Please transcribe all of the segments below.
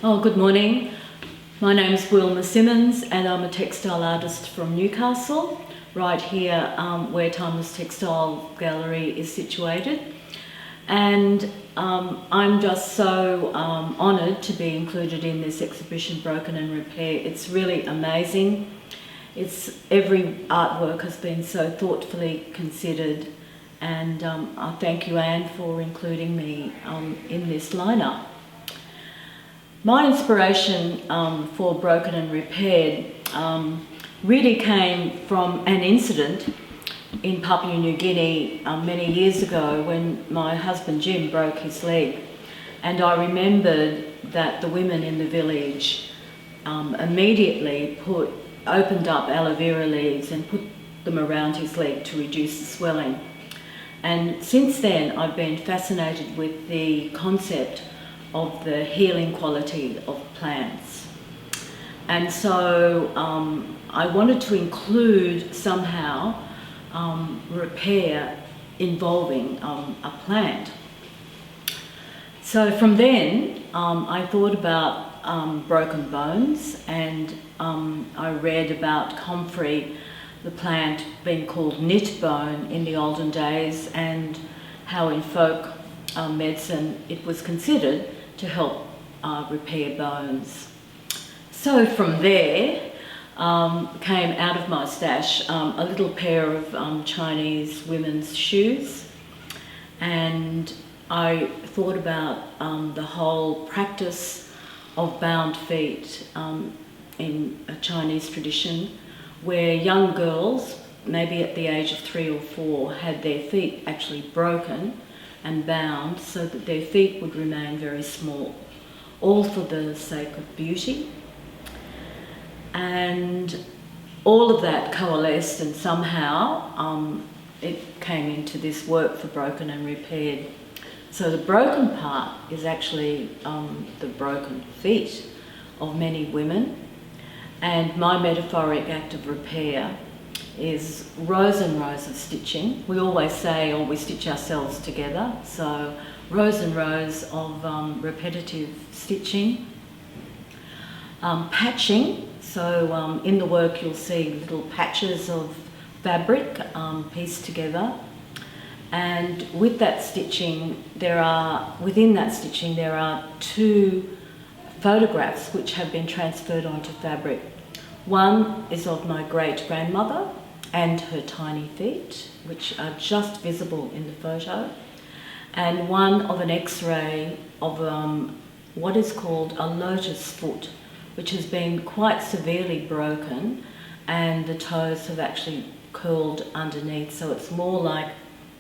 Oh, good morning. My name's Wilma Simmons and I'm a textile artist from Newcastle, right here where Timeless Textiles Gallery is situated. And I'm just so honoured to be included in this exhibition, Broken and Repair. It's really amazing. Every artwork has been so thoughtfully considered, and I thank you, Anne, for including me in this lineup. My inspiration for Broken and Repaired really came from an incident in Papua New Guinea many years ago when my husband Jim broke his leg, and I remembered that the women in the village immediately opened up aloe vera leaves and put them around his leg to reduce the swelling. And since then I've been fascinated with the concept of the healing quality of plants. And so I wanted to include somehow repair involving a plant. So from then I thought about broken bones, and I read about comfrey, the plant being called knit bone in the olden days, and how in folk medicine it was considered to help repair bones. So from there came out of my stash a little pair of Chinese women's shoes, and I thought about the whole practice of bound feet in a Chinese tradition, where young girls, maybe at the age of 3 or 4, had their feet actually broken and bound so that their feet would remain very small, all for the sake of beauty. And all of that coalesced, and somehow it came into this work for Broken and Repaired. So the broken part is actually the broken feet of many women, and my metaphoric act of repair is rows and rows of stitching. We always say, we stitch ourselves together, so rows and rows of repetitive stitching. Patching, so in the work you'll see little patches of fabric pieced together, and with that stitching within that stitching there are 2 photographs which have been transferred onto fabric. One is of my great-grandmother and her tiny feet, which are just visible in the photo, and one of an X-ray of what is called a lotus foot, which has been quite severely broken, and the toes have actually curled underneath, so it's more like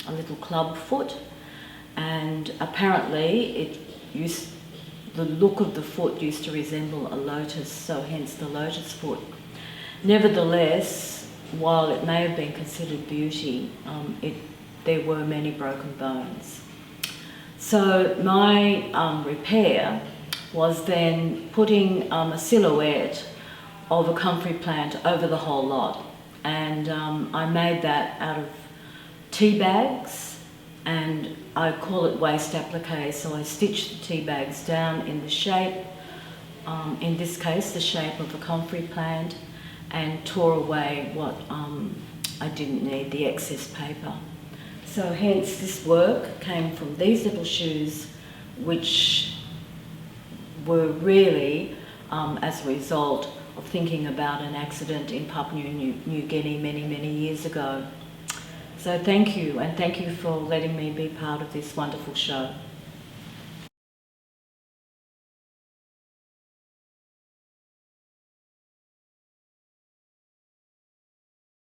a little club foot. And apparently the look of the foot used to resemble a lotus, so hence the lotus foot. Nevertheless, while it may have been considered beauty, there were many broken bones. So my repair was then putting a silhouette of a comfrey plant over the whole lot, and I made that out of tea bags, and I call it waste appliqué, so I stitched the tea bags down in the shape, in this case the shape of a comfrey plant, and tore away what I didn't need, the excess paper. So hence this work came from these little shoes, which were really as a result of thinking about an accident in Papua New Guinea many years ago. So thank you, and thank you for letting me be part of this wonderful show.